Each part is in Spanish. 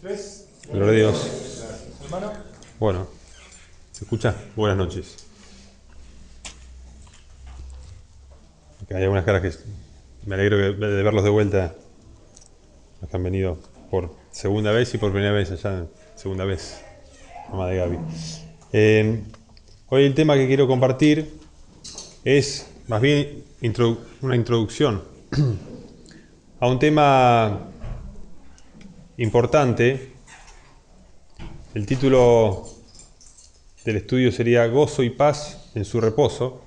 3. Gloria a Dios. Gracias, hermano. Bueno, ¿se escucha? Buenas noches. Acá hay algunas caras que me alegro de verlos de vuelta, los que han venido por segunda vez y por primera vez allá, segunda vez, mamá de Gaby. Hoy el tema que quiero compartir es más bien una introducción a un tema importante. El título del estudio sería Gozo y paz en su reposo.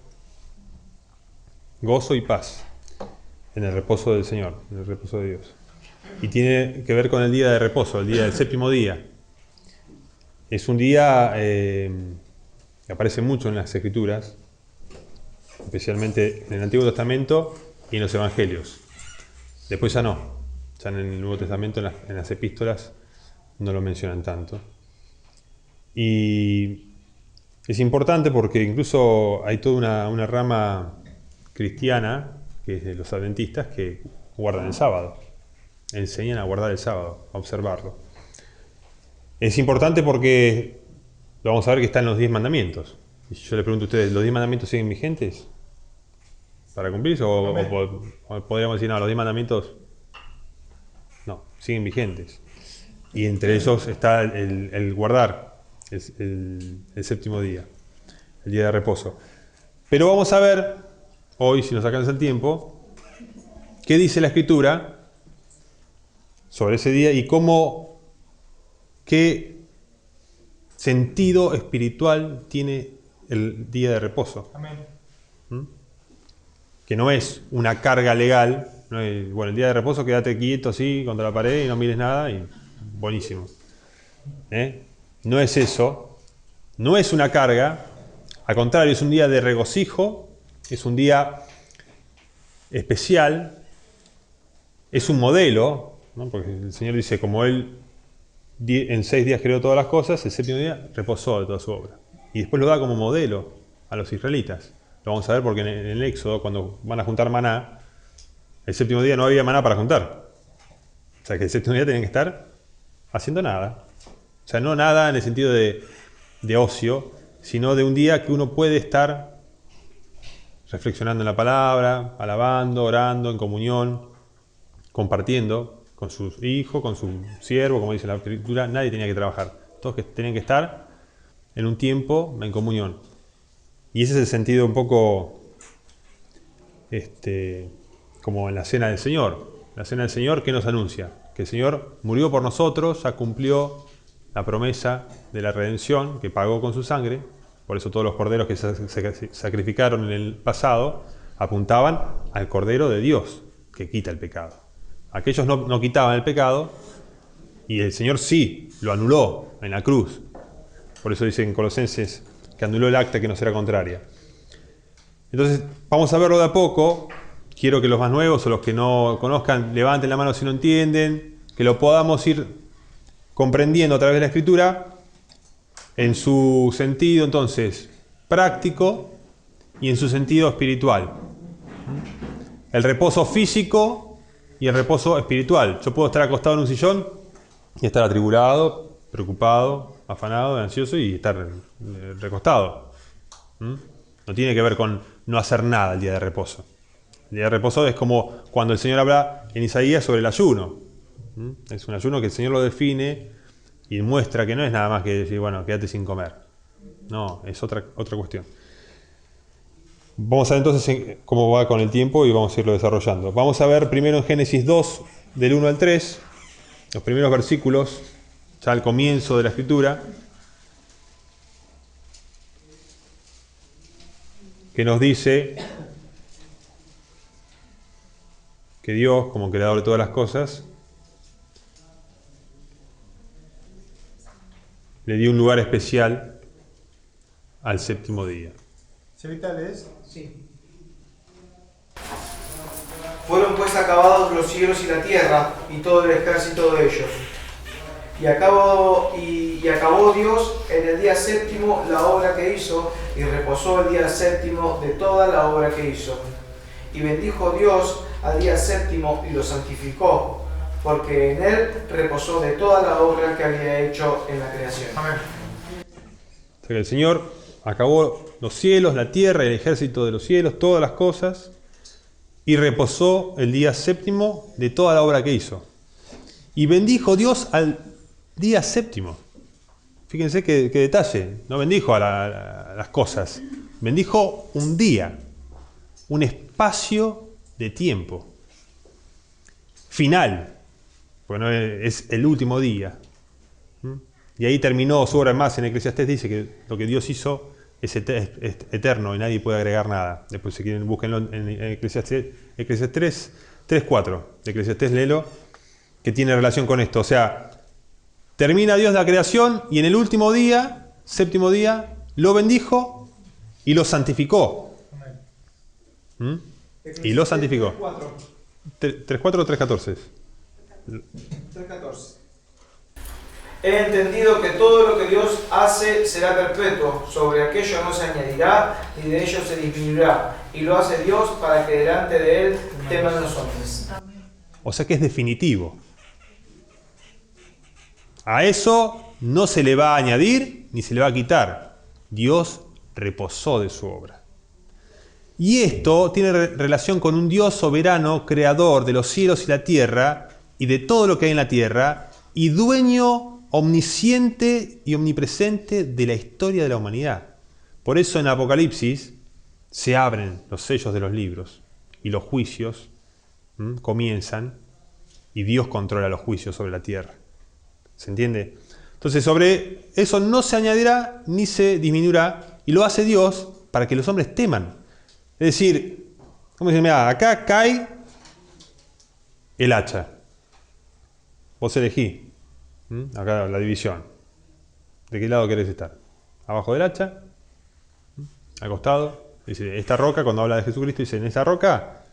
Gozo y paz en el reposo del Señor, en el reposo de Dios. Y tiene que ver con el día de reposo, el día del séptimo día. Es un día que aparece mucho en las Escrituras, especialmente en el Antiguo Testamento y en los Evangelios. Después ya no, ya en el Nuevo Testamento, en las epístolas, no lo mencionan tanto. Y es importante porque incluso hay toda una rama cristiana, que es de los adventistas, que guardan el sábado, enseñan a guardar el sábado, a observarlo. Es importante porque vamos a ver que está en los 10 mandamientos. Y yo le pregunto a ustedes, ¿los 10 mandamientos siguen vigentes para cumplirse? ¿O podríamos decir, no, los 10 mandamientos no, siguen vigentes? Y entre ellos está el guardar el séptimo día, el día de reposo. Pero vamos a ver hoy, si nos alcanza el tiempo, qué dice la Escritura sobre ese día y qué sentido espiritual tiene el día de reposo. Amén. Que no es una carga legal, no es, bueno, el día de reposo quédate quieto así contra la pared y no mires nada y buenísimo. No es eso, no es una carga, al contrario, es un día de regocijo, es un día especial, es un modelo, ¿no? Porque el Señor dice, como Él en 6 días creó todas las cosas, el séptimo día reposó de toda su obra. Y después lo da como modelo a los israelitas. Lo vamos a ver porque en el Éxodo, cuando van a juntar maná, el séptimo día no había maná para juntar. O sea que el séptimo día tenían que estar haciendo nada. O sea, no nada en el sentido de ocio, sino de un día que uno puede estar reflexionando en la palabra, alabando, orando, en comunión, compartiendo con sus hijos, con su siervo, como dice la Escritura. Nadie tenía que trabajar. Todos tenían que estar en un tiempo en comunión. Y ese es el sentido un poco como en la Cena del Señor. La Cena del Señor, ¿qué nos anuncia? Que el Señor murió por nosotros, ya cumplió la promesa de la redención que pagó con su sangre. Por eso todos los corderos que se sacrificaron en el pasado apuntaban al Cordero de Dios, que quita el pecado. Aquellos no quitaban el pecado y el Señor sí lo anuló en la cruz. Por eso dice en Colosenses que anuló el acta que nos era contraria. Entonces vamos a verlo de a poco. Quiero que los más nuevos o los que no conozcan levanten la mano si no entienden, que lo podamos ir comprendiendo a través de la Escritura en su sentido entonces práctico y en su sentido espiritual. El reposo físico y el reposo espiritual. Yo puedo estar acostado en un sillón y estar atribulado, preocupado, afanado, ansioso y estar recostado. No tiene que ver con no hacer nada el día de reposo. El día de reposo es como cuando el Señor habla en Isaías sobre el ayuno. Es un ayuno que el Señor lo define y muestra que no es nada más que decir, bueno, quédate sin comer. No, es otra cuestión. Vamos a ver entonces cómo va con el tiempo y vamos a irlo desarrollando. Vamos a ver primero en Génesis 2, del 1 al 3, los primeros versículos, ya al comienzo de la Escritura, que nos dice que Dios, como creador de todas las cosas, le dio un lugar especial al séptimo día. ¿Sevita lees? Sí. Fueron pues acabados los cielos y la tierra, y todo el ejército de ellos. Y acabó Dios en el día séptimo la obra que hizo, y reposó el día séptimo de toda la obra que hizo. Y bendijo Dios al día séptimo y lo santificó, porque en él reposó de toda la obra que había hecho en la creación. Amén. O sea que el Señor acabó los cielos, la tierra, el ejército de los cielos, todas las cosas, y reposó el día séptimo de toda la obra que hizo. Y bendijo Dios al día séptimo. Fíjense qué detalle. No bendijo a las cosas. Bendijo un día, un espacio de tiempo. Final. Porque no es el último día. Y ahí terminó su obra. Más en Eclesiastés dice que lo que Dios hizo es eterno y nadie puede agregar nada. Después si quieren búsquenlo en Eclesiastés 3:4. Eclesiastés léelo, que tiene relación con esto. O sea, termina Dios la creación y en el último día, séptimo día, lo bendijo y lo santificó. Y lo santificó. 3:4 o 3:14. 3:14. He entendido que todo lo que Dios hace será perpetuo, sobre aquello no se añadirá, ni de ello se disminuirá, y lo hace Dios para que delante de Él teman los hombres. O sea que es definitivo. A eso no se le va a añadir ni se le va a quitar. Dios reposó de su obra. Y esto tiene relación con un Dios soberano, creador de los cielos y la tierra, y de todo lo que hay en la tierra, y dueño omnisciente y omnipresente de la historia de la humanidad. Por eso en Apocalipsis se abren los sellos de los libros y los juicios comienzan y Dios controla los juicios sobre la tierra. ¿Se entiende? Entonces sobre eso no se añadirá ni se disminuirá y lo hace Dios para que los hombres teman. Es decir, como dicen, mira, acá cae el hacha. Vos elegí. Acá la división. ¿De qué lado querés estar? ¿Abajo del hacha? ¿Al costado? Dice, esta roca, cuando habla de Jesucristo, dice, en esa roca,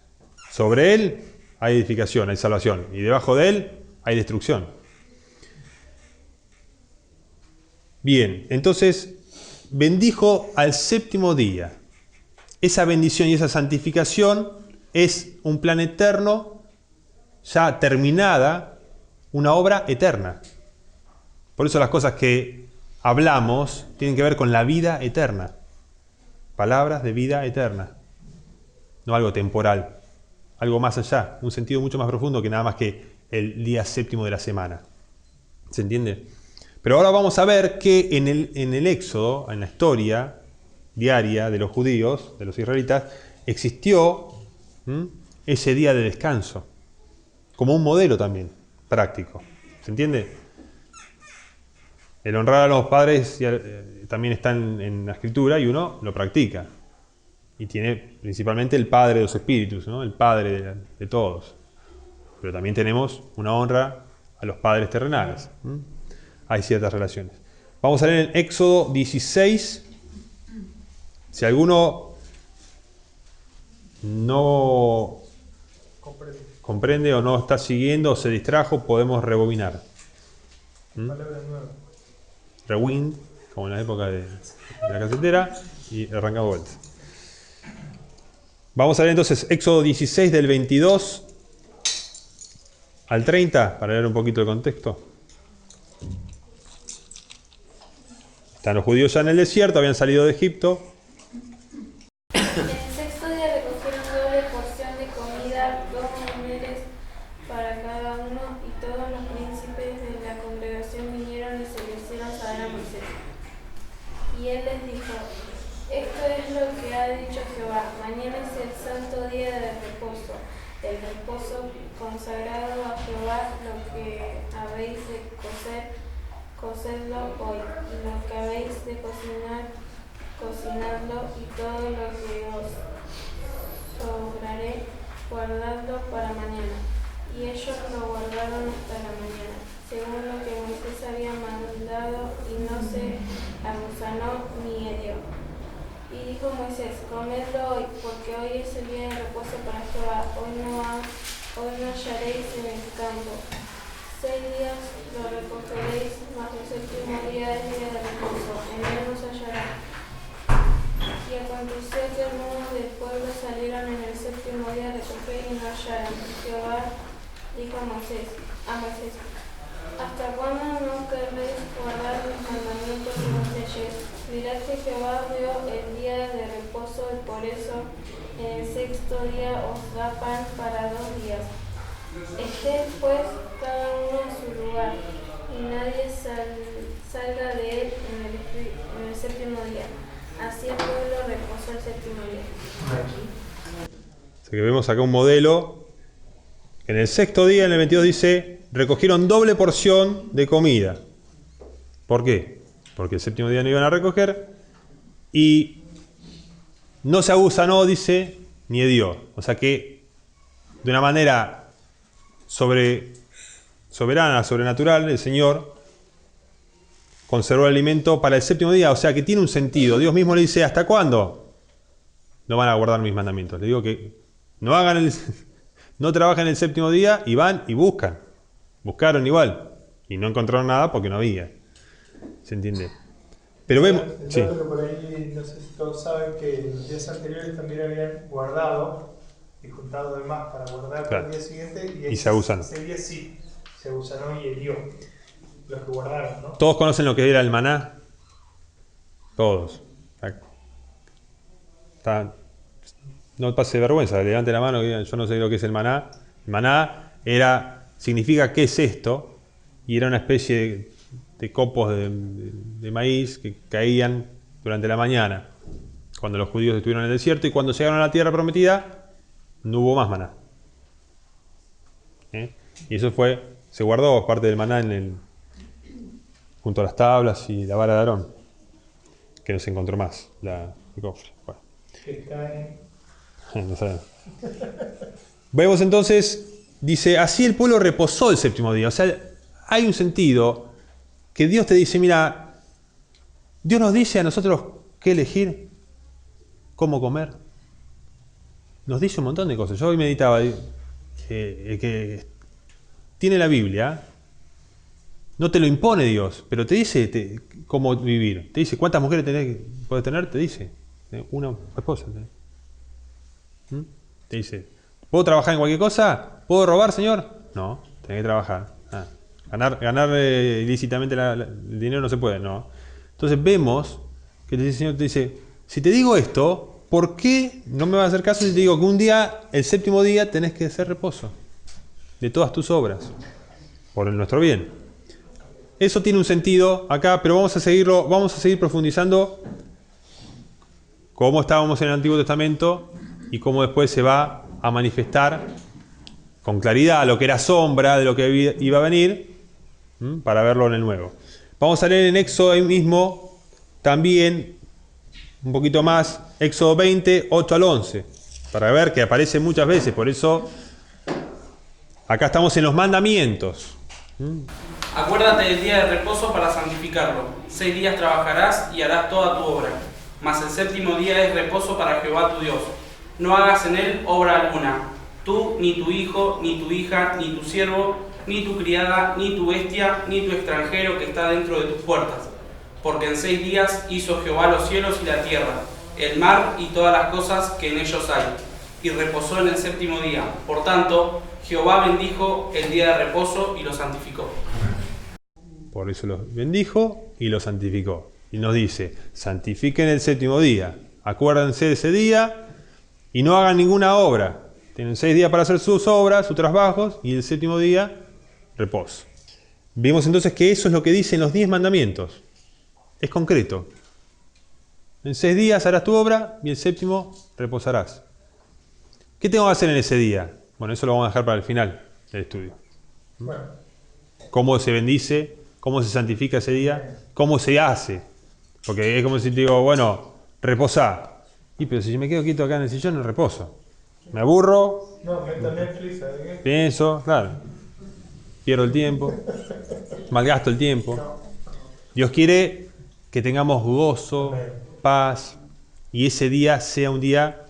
sobre él hay edificación, hay salvación. Y debajo de él hay destrucción. Bien, entonces, bendijo al séptimo día. Esa bendición y esa santificación es un plan eterno, ya terminada, una obra eterna. Por eso las cosas que hablamos tienen que ver con la vida eterna. Palabras de vida eterna. No algo temporal. Algo más allá. Un sentido mucho más profundo que nada más que el día séptimo de la semana. ¿Se entiende? Pero ahora vamos a ver que en el Éxodo, en la historia diaria de los judíos, de los israelitas, existió ese día de descanso. Como un modelo también práctico. ¿Se entiende? El honrar a los padres también está en la Escritura y uno lo practica. Y tiene principalmente el Padre de los Espíritus, ¿no? El Padre de todos. Pero también tenemos una honra a los padres terrenales. Hay ciertas relaciones. Vamos a leer en Éxodo 16. Si alguno no comprende o no está siguiendo o se distrajo, podemos rebobinar. Palabra nueva. Rewind, como en la época de la casetera, y arrancamos vuelta. Vamos a leer entonces Éxodo 16 del 22 al 30, para leer un poquito el contexto. Están los judíos ya en el desierto, habían salido de Egipto. En el sexto día recogieron doble porción de comida, 2 homeres para cada uno, y todos los príncipes de la congregación vinieron y se lo hicieron saber a Moisés. Y él les dijo, esto es lo que ha dicho Jehová, mañana es el santo día del reposo, el reposo consagrado a Jehová, lo que habéis de cocer, cocedlo hoy, y lo que habéis de cocinar, cocinadlo, y todo lo que os sobraré, guardadlo para mañana. Y ellos lo guardaron hasta la mañana, según lo que Moisés había mandado, y no se aguzanó ni hedió. Y dijo Moisés, comedlo hoy, porque hoy es el día de reposo para Jehová, hoy no hallaréis en el campo. 6 días lo recogeréis, mas el séptimo día es día de reposo, en él no se hallará. Y aconteció que algunos del pueblo salieron en el séptimo día a recoger y no hallaron. Jehová dijo a Moisés, a Moisés: ¿Hasta cuándo no querréis guardar mis mandamientos y mis leyes? Mirad que Jehová dio el día de reposo y por eso en el sexto día os da pan para 2 días. Esté pues cada uno en su lugar, y nadie salga de él en el séptimo día. Así el pueblo reposó el séptimo día. Así que vemos acá un modelo. En el sexto día, en el 22 dice, recogieron doble porción de comida. ¿Por qué? Porque el séptimo día no iban a recoger y no se abusanó, dice, ni dio. O sea que de una manera soberana, sobrenatural, el Señor conservó el alimento para el séptimo día. O sea que tiene un sentido. Dios mismo le dice, ¿hasta cuándo no van a guardar mis mandamientos? Le digo que no trabajan el séptimo día y van y buscan. Buscaron igual y no encontraron nada porque no había. ¿Se entiende? Pero vemos... El Sí. dato que por ahí, no sé si todos saben que en los días anteriores también habían guardado y juntado de más para guardar para el día siguiente. Y se abusan. Ese día sí, se abusanó y hirió los que guardaron, ¿no? ¿Todos conocen lo que era el maná? Todos. No pase vergüenza, levante la mano, yo no sé lo que es el maná. El maná significa ¿qué es esto? Y era una especie de copos de maíz que caían durante la mañana, cuando los judíos estuvieron en el desierto, y cuando llegaron a la tierra prometida, no hubo más maná. Y eso se guardó parte del maná junto a las tablas y la vara de Aarón, que no se encontró más, el cofre. Bueno. Está en... No sabemos. Vemos entonces, dice, así el pueblo reposó el séptimo día. O sea, hay un sentido que Dios te dice, mira, Dios nos dice a nosotros qué elegir, cómo comer. Nos dice un montón de cosas. Yo hoy meditaba que tiene la Biblia, no te lo impone Dios, pero te dice cómo vivir. Te dice cuántas mujeres puedes tener, te dice. Una esposa. Te dice, ¿puedo trabajar en cualquier cosa? ¿Puedo robar, Señor? No, tenés que trabajar. Ganar ilícitamente el dinero no se puede, no. Entonces vemos que el Señor te dice, si te digo esto, ¿por qué no me vas a hacer caso si te digo que un día, el séptimo día, tenés que hacer reposo de todas tus obras, por nuestro bien? Eso tiene un sentido acá, pero vamos a seguir profundizando cómo estábamos en el Antiguo Testamento y cómo después se va a manifestar con claridad lo que era sombra de lo que iba a venir, para verlo en el Nuevo. Vamos a leer en Éxodo ahí mismo, también un poquito más, Éxodo 20, 8 al 11, para ver que aparece muchas veces, por eso acá estamos en los mandamientos. Acuérdate del día de reposo para santificarlo. 6 días trabajarás y harás toda tu obra, mas el séptimo día es reposo para Jehová tu Dios. No hagas en él obra alguna, tú, ni tu hijo, ni tu hija, ni tu siervo, ni tu criada, ni tu bestia, ni tu extranjero que está dentro de tus puertas. Porque en 6 días hizo Jehová los cielos y la tierra, el mar y todas las cosas que en ellos hay, y reposó en el séptimo día. Por tanto, Jehová bendijo el día de reposo y lo santificó. Por eso los bendijo y los santificó. Y nos dice, santifiquen el séptimo día, acuérdense de ese día y no hagan ninguna obra. Tienen 6 días para hacer sus obras, sus trabajos, y el séptimo día, reposo. Vimos entonces que eso es lo que dicen los 10 mandamientos. Es concreto. En 6 días harás tu obra y el séptimo reposarás. ¿Qué tengo que hacer en ese día? Bueno, eso lo vamos a dejar para el final del estudio. Bueno, ¿Cómo se bendice? ¿Cómo se santifica ese día? ¿Cómo se hace? Porque es como si te digo, bueno, reposá. Y pero si yo me quedo quieto acá en el sillón, no reposo. Me aburro, no, meto Netflix, ¿sabes qué? pienso, claro. Pierdo el tiempo, malgasto el tiempo. Dios quiere que tengamos gozo, paz, y ese día sea un día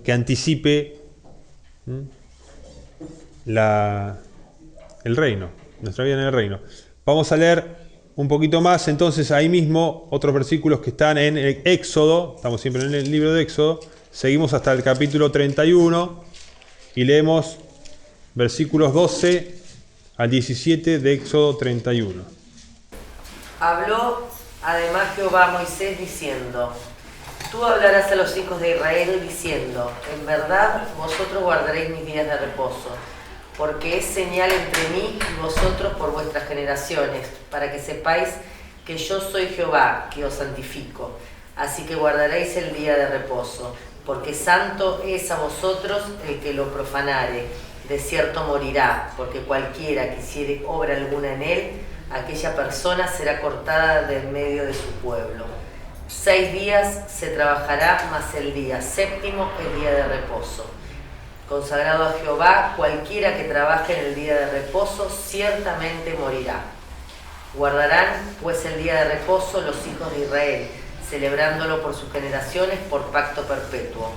que anticipe el reino, nuestra vida en el reino. Vamos a leer un poquito más, entonces ahí mismo, otros versículos que están en el Éxodo, estamos siempre en el libro de Éxodo, seguimos hasta el capítulo 31 y leemos versículos 12 al 17 de Éxodo 31. Habló además Jehová a Moisés diciendo: Tú hablarás a los hijos de Israel diciendo: En verdad vosotros guardaréis mis días de reposo, porque es señal entre mí y vosotros por vuestras generaciones, para que sepáis que yo soy Jehová, que os santifico. Así que guardaréis el día de reposo, porque santo es a vosotros el que lo profanare. De cierto morirá, porque cualquiera que hiciere obra alguna en él, aquella persona será cortada de en medio de su pueblo. 6 días se trabajará, mas el día séptimo es día de reposo. Consagrado a Jehová, cualquiera que trabaje en el día de reposo, ciertamente morirá. Guardarán pues el día de reposo los hijos de Israel, celebrándolo por sus generaciones por pacto perpetuo.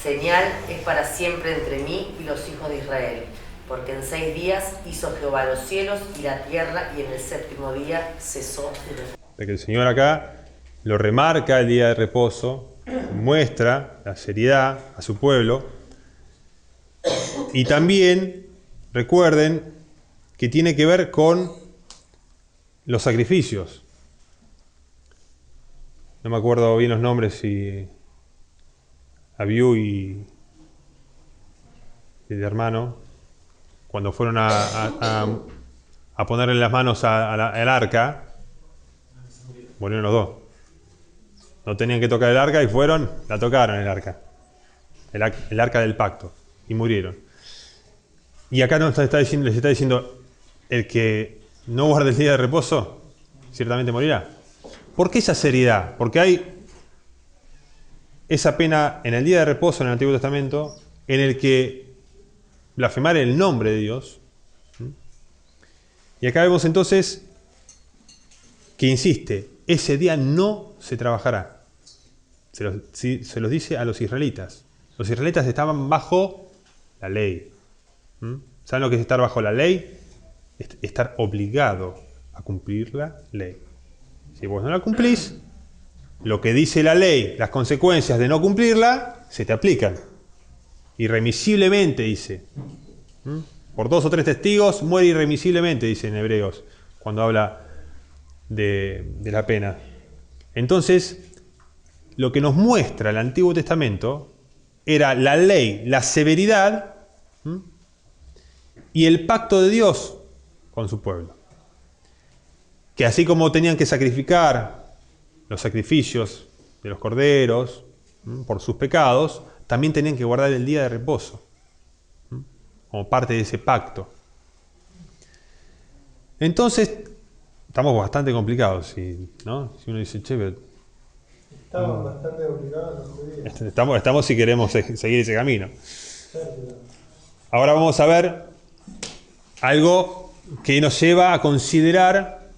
Señal es para siempre entre mí y los hijos de Israel, porque en 6 días hizo Jehová los cielos y la tierra, y en el séptimo día cesó. De que el Señor acá lo remarca el día de reposo, muestra la seriedad a su pueblo, y también recuerden que tiene que ver con los sacrificios. No me acuerdo bien los nombres, si Abiú y el hermano, cuando fueron a ponerle las manos al arca, murieron los dos. No tenían que tocar el arca y fueron, la tocaron el arca. El arca del pacto. Y murieron. Y acá les está diciendo, el que no guarde el día de reposo, ciertamente morirá. ¿Por qué esa seriedad? Porque hay esa pena en el día de reposo en el Antiguo Testamento, en el que blasfemar el nombre de Dios. Y acá vemos entonces que insiste, ese día no se trabajará. Se los dice a los israelitas. Los israelitas estaban bajo la ley. ¿Saben lo que es estar bajo la ley? Estar obligado a cumplir la ley. Si vos no la cumplís, lo que dice la ley, las consecuencias de no cumplirla, se te aplican. Irremisiblemente, dice. Por 2 o 3 testigos, muere irremisiblemente, dice en Hebreos, cuando habla de la pena. Entonces, lo que nos muestra el Antiguo Testamento era la ley, la severidad y el pacto de Dios con su pueblo. Que así como tenían que sacrificar los sacrificios de los corderos por sus pecados, también tenían que guardar el día de reposo como parte de ese pacto. Entonces, estamos bastante complicados, ¿no? Si uno dice, che, pero Estaban bastante obligados los judíos. estamos si queremos seguir ese camino. Ahora vamos a ver algo que nos lleva a considerar,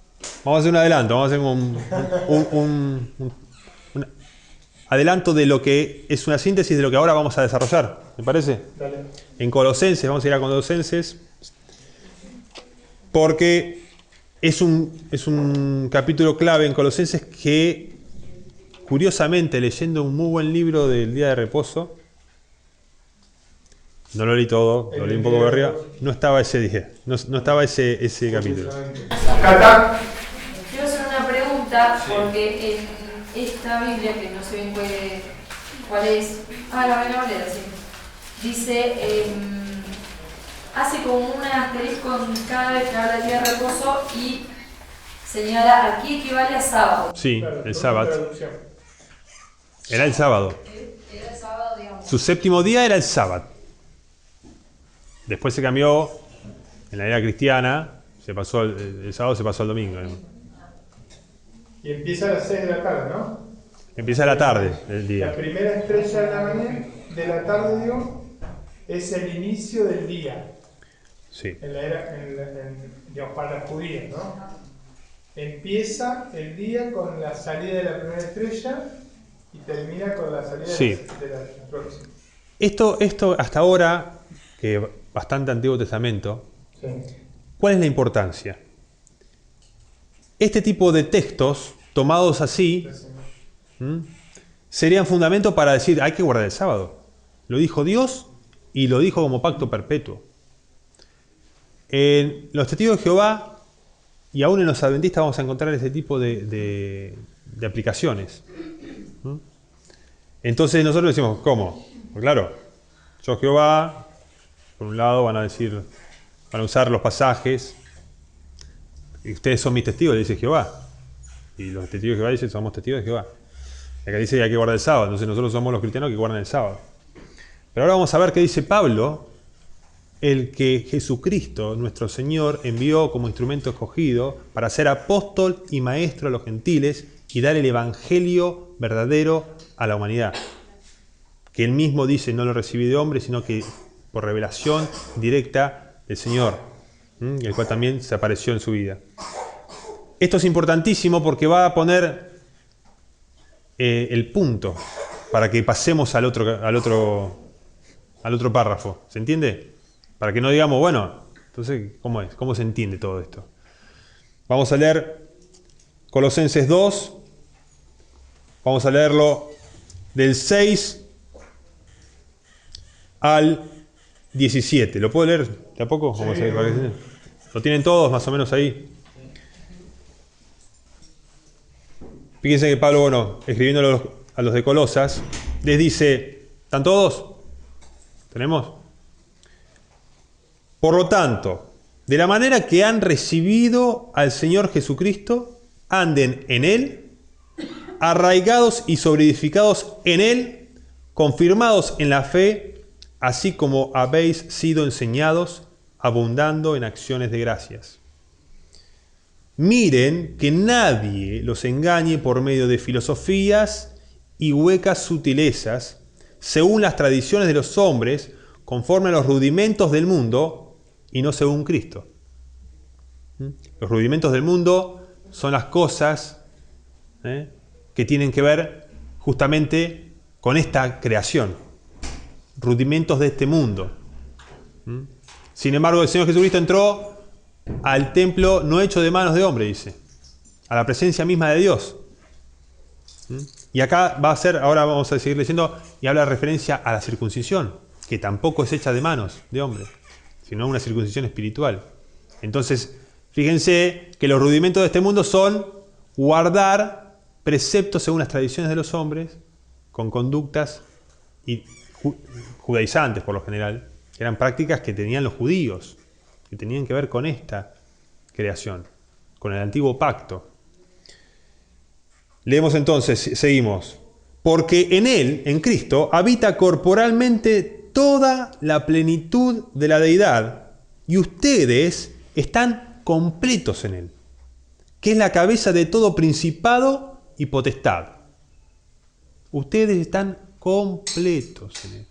vamos a hacer un adelanto, vamos a hacer un adelanto de lo que es una síntesis de lo que ahora vamos a desarrollar, ¿me parece? Dale. En Colosenses, vamos a ir a Colosenses, porque es un capítulo clave en Colosenses que, curiosamente, leyendo un muy buen libro del día de reposo, no lo leí todo, lo leí un poco de arriba, no estaba ese día, no estaba ese capítulo. Cata. Quiero hacer una pregunta, porque en esta Biblia, que no sé bien cuál es, la voy a leer, sí. Dice, hace como un asterisco en cada vez que habla del día de reposo y señala, aquí equivale a sábado. Sí, Claro, el sábado. traducción. Era el sábado. Era el sábado, digamos. Su séptimo día era el sábado. Después se cambió, en la era cristiana, el sábado se pasó al domingo. Y empieza a las 6 de la tarde, ¿no? Empieza la tarde del La día. primera estrella de la mañana, de la tarde, digo, es el inicio del día. Sí. En la era, digamos, para las judías, ¿no? Empieza el día con la salida de la primera estrella y termina con la salida Sí. de la próxima. Esto hasta ahora, que bastante Antiguo Testamento, Sí. ¿cuál es la importancia? Este tipo de textos, tomados así, serían fundamento para decir, hay que guardar el sábado. Lo dijo Dios y lo dijo como pacto perpetuo. En los testigos de Jehová y aún en los adventistas vamos a encontrar ese tipo de aplicaciones. ¿Mm? Entonces nosotros decimos, ¿cómo? Pues claro, yo Jehová, por un lado van a usar los pasajes, y ustedes son mis testigos, le dice Jehová. Y los testigos de Jehová dicen, somos testigos de Jehová. Y acá dice que hay que guardar el sábado, entonces nosotros somos los cristianos que guardan el sábado. Pero ahora vamos a ver qué dice Pablo, el que Jesucristo, nuestro Señor, envió como instrumento escogido para ser apóstol y maestro a los gentiles y dar el evangelio verdadero a la humanidad. Que él mismo dice, no lo recibí de hombre, sino que por revelación directa del Señor, el cual también se apareció en su vida. Esto es importantísimo porque va a poner el punto para que pasemos al otro párrafo. ¿Se entiende? Para que no digamos, bueno, entonces, ¿cómo es? ¿Cómo se entiende todo esto? Vamos a leer Colosenses 2. Vamos a leerlo del 6 al 17. ¿Lo puedo leer de a poco? Vamos a ver, ¿lo tienen todos más o menos ahí? Fíjense que Pablo, bueno, escribiendo a los de Colosas, les dice, ¿están todos? ¿Tenemos? Por lo tanto, de la manera que han recibido al Señor Jesucristo, anden en Él, arraigados y solidificados en Él, confirmados en la fe, así como habéis sido enseñados, abundando en acciones de gracias. Miren que nadie los engañe por medio de filosofías y huecas sutilezas, según las tradiciones de los hombres, conforme a los rudimentos del mundo, y no según Cristo. Los rudimentos del mundo son las cosas que tienen que ver justamente con esta creación. Rudimentos de este mundo. Sin embargo, el Señor Jesucristo entró al templo no hecho de manos de hombre, dice. A la presencia misma de Dios. Y acá va a ser, ahora vamos a seguir leyendo, y habla de referencia a la circuncisión, que tampoco es hecha de manos de hombre, sino una circuncisión espiritual. Entonces, fíjense que los rudimentos de este mundo son guardar preceptos según las tradiciones de los hombres, con conductas judaizantes por lo general, que eran prácticas que tenían los judíos, que tenían que ver con esta creación, con el antiguo pacto. Leemos entonces, seguimos. Porque en Él, en Cristo, habita corporalmente toda la plenitud de la deidad, y ustedes están completos en Él, que es la cabeza de todo principado y potestad. Ustedes están completos en Él.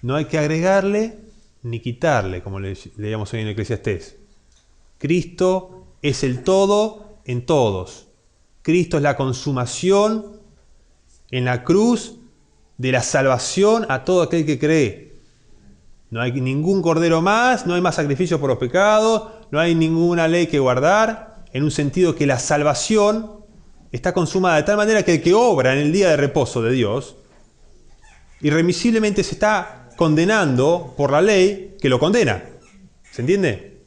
No hay que agregarle ni quitarle, como leíamos hoy en Eclesiastés. Cristo es el todo en todos. Cristo es la consumación en la cruz de la salvación a todo aquel que cree. No hay ningún cordero más, no hay más sacrificios por los pecados, no hay ninguna ley que guardar, en un sentido que la salvación está consumada de tal manera que el que obra en el día de reposo de Dios, irremisiblemente se está condenando por la ley que lo condena. ¿Se entiende?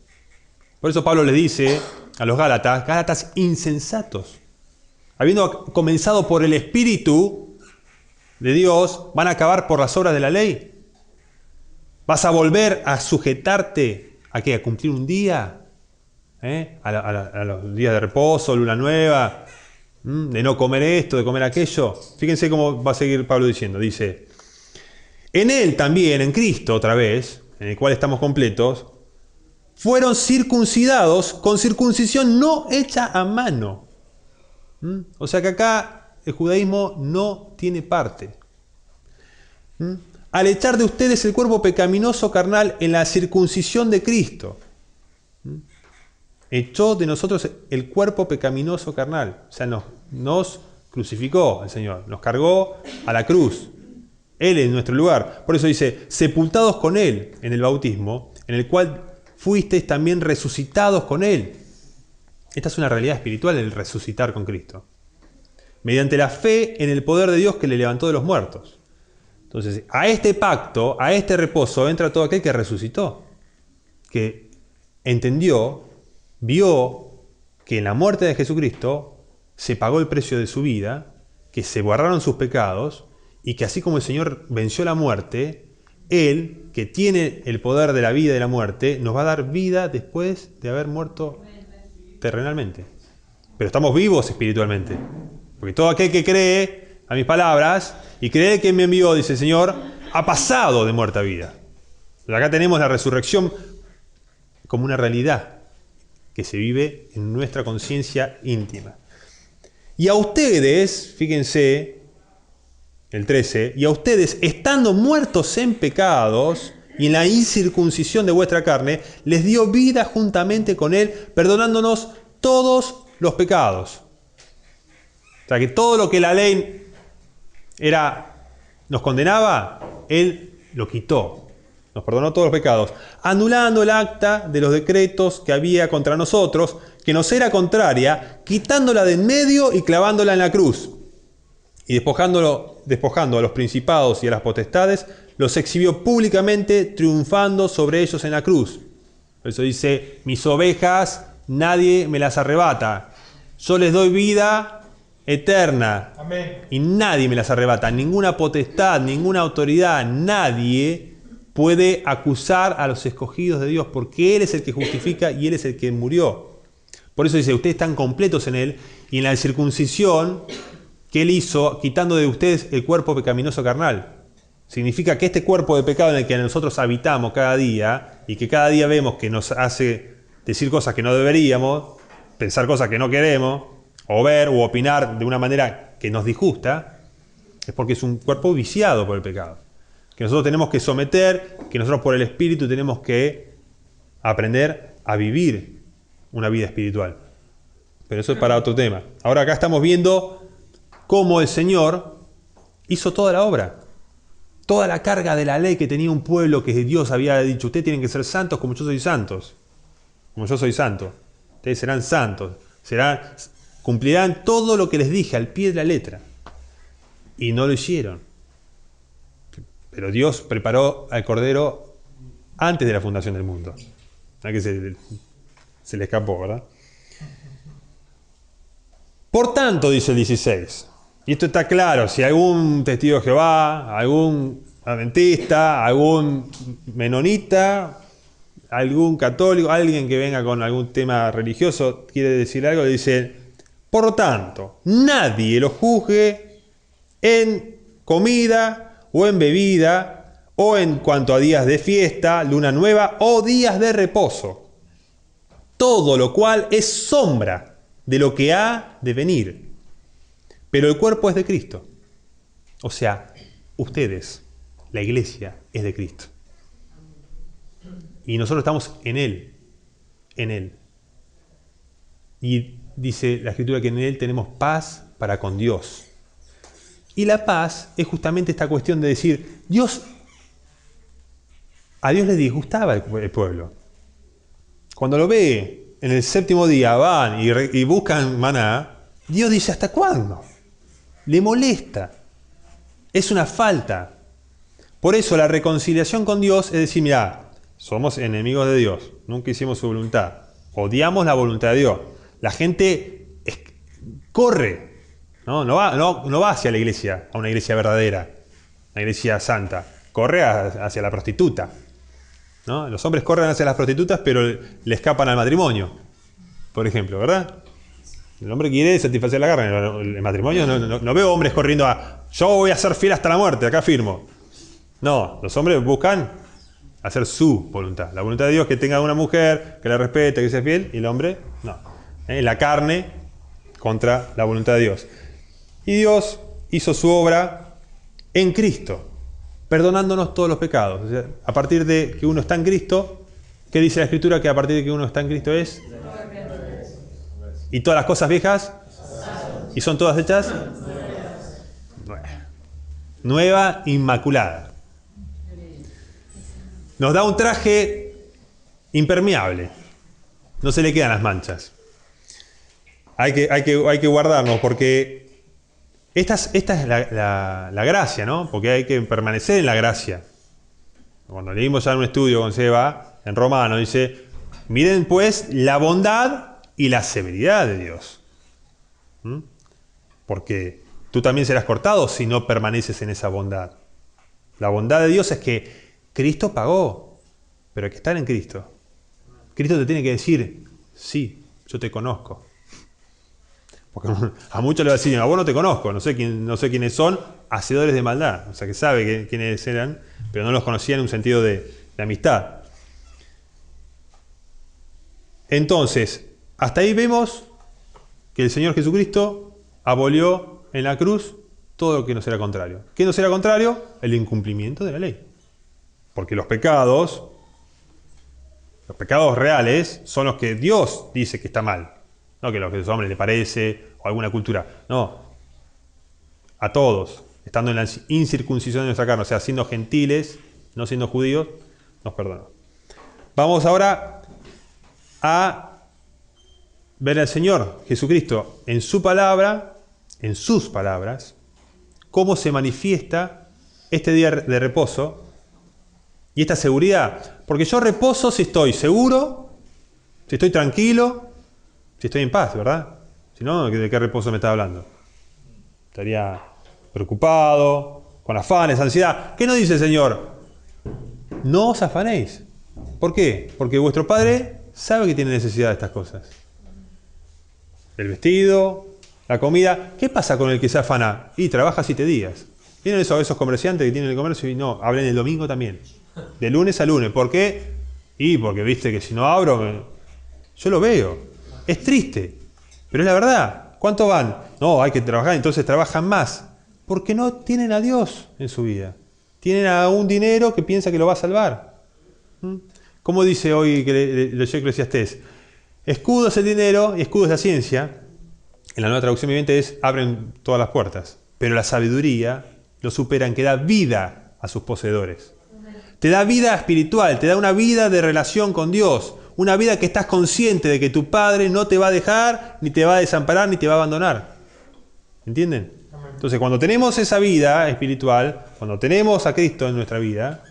Por eso Pablo le dice a los Gálatas insensatos, habiendo comenzado por el Espíritu de Dios, van a acabar por las obras de la ley. ¿Vas a volver a sujetarte a qué? ¿A cumplir un día? A los días de reposo, luna nueva, de no comer esto, de comer aquello. Fíjense cómo va a seguir Pablo diciendo. Dice, en Él también, en Cristo otra vez, en el cual estamos completos, fueron circuncidados con circuncisión no hecha a mano. O sea que acá el judaísmo no tiene parte. Al echar de ustedes el cuerpo pecaminoso carnal en la circuncisión de Cristo. Echó de nosotros el cuerpo pecaminoso carnal. O sea, nos crucificó el Señor. Nos cargó a la cruz. Él en nuestro lugar. Por eso dice, sepultados con Él en el bautismo, en el cual fuisteis también resucitados con Él. Esta es una realidad espiritual, el resucitar con Cristo. Mediante la fe en el poder de Dios que le levantó de los muertos. Entonces, a este pacto, a este reposo, entra todo aquel que resucitó. Que entendió, vio que en la muerte de Jesucristo se pagó el precio de su vida, que se borraron sus pecados y que así como el Señor venció la muerte, Él, que tiene el poder de la vida y de la muerte, nos va a dar vida después de haber muerto terrenalmente. Pero estamos vivos espiritualmente. Porque todo aquel que cree a mis palabras y cree que me envió, dice el Señor, ha pasado de muerte a vida. Acá tenemos la resurrección como una realidad que se vive en nuestra conciencia íntima. Y a ustedes, fíjense, el 13, y a ustedes, estando muertos en pecados y en la incircuncisión de vuestra carne, les dio vida juntamente con Él, perdonándonos todos los pecados. O sea que todo lo que la ley nos condenaba, Él lo quitó. Nos perdonó todos los pecados, anulando el acta de los decretos que había contra nosotros, que nos era contraria, quitándola de en medio y clavándola en la cruz. Y despojando a los principados y a las potestades, los exhibió públicamente, triunfando sobre ellos en la cruz. Por eso dice, mis ovejas nadie me las arrebata. Yo les doy vida eterna. Amén. Y nadie me las arrebata. Ninguna potestad, ninguna autoridad, nadie puede acusar a los escogidos de Dios, porque Él es el que justifica y Él es el que murió. Por eso dice, ustedes están completos en Él, y en la circuncisión que Él hizo, quitando de ustedes el cuerpo pecaminoso carnal. Significa que este cuerpo de pecado en el que nosotros habitamos cada día, y que cada día vemos que nos hace decir cosas que no deberíamos, pensar cosas que no queremos, o ver o opinar de una manera que nos disgusta, es porque es un cuerpo viciado por el pecado. Que nosotros tenemos que someter, que nosotros por el Espíritu tenemos que aprender a vivir una vida espiritual. Pero eso es para otro tema. Ahora acá estamos viendo cómo el Señor hizo toda la obra. Toda la carga de la ley que tenía un pueblo que Dios había dicho, ustedes tienen que ser santos como yo soy santos. Como yo soy santo. Ustedes serán santos. Cumplirán todo lo que les dije al pie de la letra. Y no lo hicieron. Pero Dios preparó al Cordero antes de la fundación del mundo. No es que se le escapó, ¿verdad? Por tanto, dice el 16, y esto está claro, si algún testigo de Jehová, algún adventista, algún menonita, algún católico, alguien que venga con algún tema religioso, quiere decir algo, le dice, por lo tanto, nadie lo juzgue en comida o en bebida, o en cuanto a días de fiesta, luna nueva, o días de reposo. Todo lo cual es sombra de lo que ha de venir. Pero el cuerpo es de Cristo. O sea, ustedes, la iglesia, es de Cristo. Y nosotros estamos en Él. En Él. Y dice la Escritura que en Él tenemos paz para con Dios. Y la paz es justamente esta cuestión de decir, a Dios le disgustaba el pueblo. Cuando lo ve en el séptimo día, van y buscan maná, Dios dice, ¿hasta cuándo? Le molesta. Es una falta. Por eso la reconciliación con Dios es decir, mirá, somos enemigos de Dios, nunca hicimos su voluntad, odiamos la voluntad de Dios. La gente corre. No va hacia la iglesia, a una iglesia verdadera, una iglesia santa. Corre hacia la prostituta. ¿No? Los hombres corren hacia las prostitutas, pero le escapan al matrimonio, por ejemplo, ¿verdad? El hombre quiere satisfacer la carne. El matrimonio, no veo hombres corriendo yo voy a ser fiel hasta la muerte, acá firmo. No, los hombres buscan hacer su voluntad. La voluntad de Dios, que tenga una mujer, que la respete, que sea fiel, y el hombre, no. La carne contra la voluntad de Dios. Y Dios hizo su obra en Cristo, perdonándonos todos los pecados. O sea, a partir de que uno está en Cristo, ¿qué dice la Escritura? Que a partir de que uno está en Cristo es... ¿Y todas las cosas viejas? ¿Y son todas hechas? Nueva, inmaculada. Nos da un traje impermeable. No se le quedan las manchas. Hay que guardarnos porque... Esta es la gracia, ¿no? Porque hay que permanecer en la gracia. Cuando leímos ya un estudio con Seba, en Romano, dice, Miren pues la bondad y la severidad de Dios. Porque tú también serás cortado si no permaneces en esa bondad. La bondad de Dios es que Cristo pagó, pero hay que estar en Cristo. Cristo te tiene que decir, sí, yo te conozco. Porque a muchos le va a decir, a vos no te conozco, no sé quiénes son, hacedores de maldad. O sea, que sabe quiénes eran, pero no los conocía en un sentido de amistad. Entonces, hasta ahí vemos que el Señor Jesucristo abolió en la cruz todo lo que nos era contrario. ¿Qué nos era contrario? El incumplimiento de la ley. Porque los pecados reales son los que Dios dice que está mal. No que los que a los hombres les parece o alguna cultura. No. A todos, estando en la incircuncisión de nuestra carne, o sea, siendo gentiles, no siendo judíos, nos perdonó. Vamos ahora a ver al Señor Jesucristo en su palabra, en sus palabras, cómo se manifiesta este día de reposo y esta seguridad. Porque yo reposo si estoy seguro, si estoy tranquilo, si estoy en paz, ¿verdad? Si no, ¿de qué reposo me está hablando? Estaría preocupado, con afanes, ansiedad. ¿Qué nos dice el Señor? No os afanéis. ¿Por qué? Porque vuestro Padre sabe que tiene necesidad de estas cosas. El vestido, la comida. ¿Qué pasa con el que se afana? Y trabaja 7 días. ¿Vienen esos comerciantes que tienen el comercio y no, hablen el domingo también? De lunes a lunes. ¿Por qué? Y porque viste que si no abro, yo lo veo. Es triste, pero es la verdad. ¿Cuántos van? No, hay que trabajar, entonces trabajan más. Porque no tienen a Dios en su vida. Tienen a un dinero que piensa que lo va a salvar. ¿Cómo dice hoy que leyó Eclesiastés? Escudo es el dinero y escudo es la ciencia. En la nueva traducción viviente es abren todas las puertas. Pero la sabiduría lo superan, que da vida a sus poseedores. Te da vida espiritual, te da una vida de relación con Dios. Una vida que estás consciente de que tu Padre no te va a dejar, ni te va a desamparar, ni te va a abandonar. ¿Entienden? Entonces, cuando tenemos esa vida espiritual, cuando tenemos a Cristo en nuestra vida,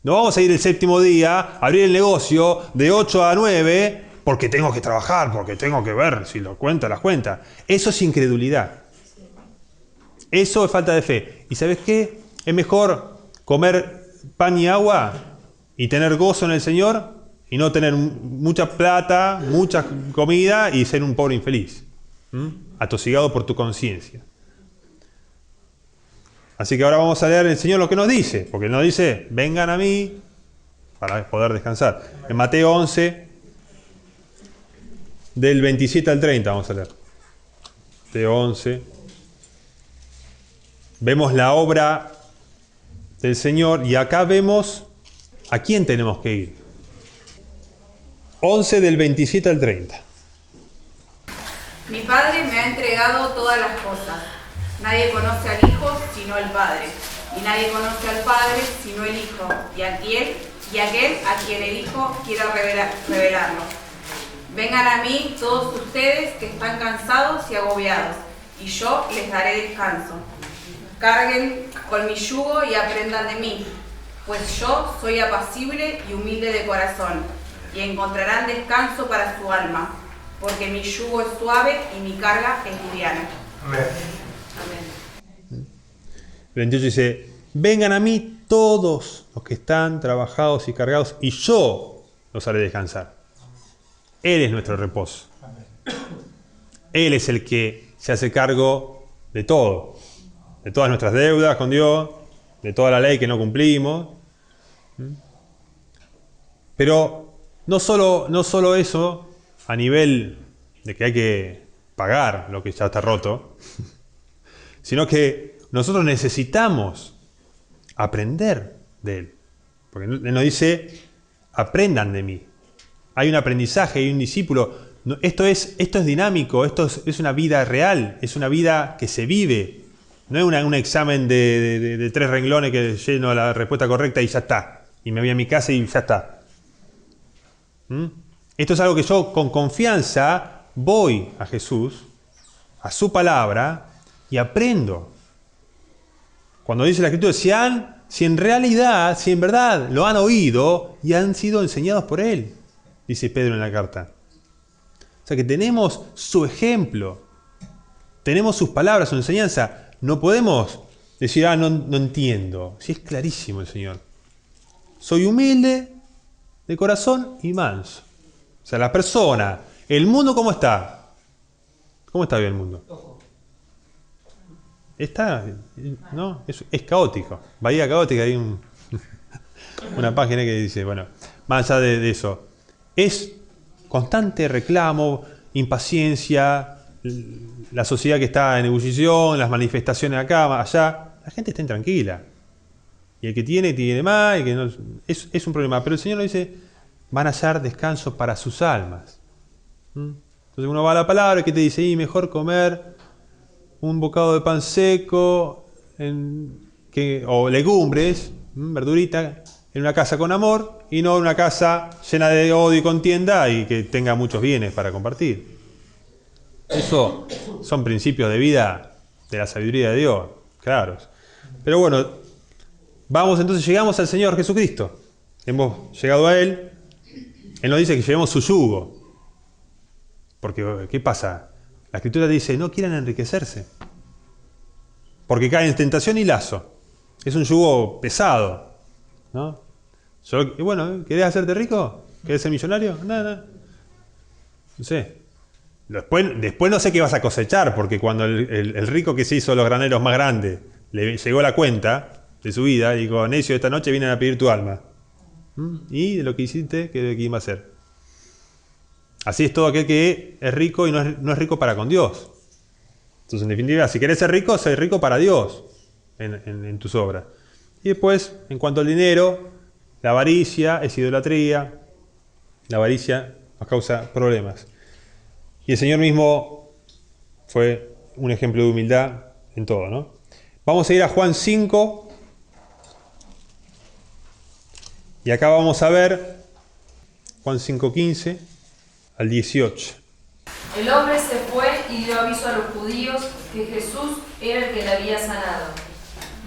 no vamos a ir el 7º día, a abrir el negocio de 8 a 9, porque tengo que trabajar, porque tengo que ver si lo cuenta, las cuentas. Eso es incredulidad. Eso es falta de fe. ¿Y sabes qué? Es mejor comer pan y agua y tener gozo en el Señor y no tener mucha plata, mucha comida y ser un pobre infeliz. Atosigado por tu conciencia. Así que ahora vamos a leer el Señor lo que nos dice, porque nos dice, vengan a mí para poder descansar. En Mateo 11, del 27 al 30 vamos a leer. Mateo 11. Vemos la obra del Señor y acá vemos a quién tenemos que ir. 11 del 27 al 30. Mi Padre me ha entregado todas las cosas. Nadie conoce al Hijo sino el Padre, y nadie conoce al Padre sino el Hijo, y aquel a quien el Hijo quiera revelarlo. Vengan a mí todos ustedes que están cansados y agobiados, y yo les daré descanso. Carguen con mi yugo y aprendan de mí, pues yo soy apacible y humilde de corazón, y encontrarán descanso para su alma, porque mi yugo es suave y mi carga es liviana. Amén. Amén. 28 dice, vengan a mí todos los que están trabajados y cargados, y yo los haré descansar. Él es nuestro reposo. Él es el que se hace cargo de todo, de todas nuestras deudas con Dios, de toda la ley que no cumplimos. Pero no solo eso, a nivel de que hay que pagar lo que ya está roto, sino que nosotros necesitamos aprender de Él. Porque Él nos dice, aprendan de mí. Hay un aprendizaje, hay un discípulo. Esto es dinámico, esto es una vida real, es una vida que se vive. No es un examen de 3 renglones que lleno la respuesta correcta y ya está. Y me voy a mi casa y ya está. Esto es algo que yo con confianza voy a Jesús, a su palabra, y aprendo. Cuando dice la Escritura, si en verdad lo han oído y han sido enseñados por Él. dice Pedro en la carta. O sea que tenemos su ejemplo, tenemos sus palabras, su enseñanza. No podemos decir, no entiendo. Si es clarísimo el Señor. Soy humilde de corazón y manso. O sea, la persona, el mundo, ¿cómo está? ¿Cómo está bien el mundo? Está, ¿no? Es caótico. Bahía Caótica, hay una página que dice, bueno, más allá de eso, es constante reclamo, impaciencia, la sociedad que está en ebullición, las manifestaciones acá, allá, la gente está intranquila. Y el que tiene más, y el que no, es un problema. Pero el Señor nos dice, van a hallar descanso para sus almas. Entonces uno va a la palabra que te dice, mejor comer un bocado de pan seco o legumbres, verdurita, en una casa con amor y no en una casa llena de odio y contienda y que tenga muchos bienes para compartir. Eso son principios de vida de la sabiduría de Dios, claros. Pero bueno, llegamos al Señor Jesucristo. Hemos llegado a Él. Él nos dice que llevemos su yugo. Porque, ¿qué pasa? La Escritura dice, no quieran enriquecerse. Porque caen en tentación y lazo. Es un yugo pesado, ¿no? Y bueno, ¿querés hacerte rico? ¿Querés ser millonario? Nada. No sé. Después no sé qué vas a cosechar, porque cuando el rico que se hizo los graneros más grandes le llegó la cuenta de su vida y dijo, necio, esta noche vienen a pedir tu alma. Y de lo que hiciste, ¿qué iba a hacer? Así es todo aquel que es rico y no es rico para con Dios. Entonces, en definitiva, si querés ser rico para Dios en tus obras. Y después, en cuanto al dinero, la avaricia es idolatría. La avaricia nos causa problemas. Y el Señor mismo fue un ejemplo de humildad en todo, ¿no? Vamos a ir a Juan 5. Y acá vamos a ver Juan 5:15 al 18. El hombre se fue y dio aviso a los judíos que Jesús era el que le había sanado.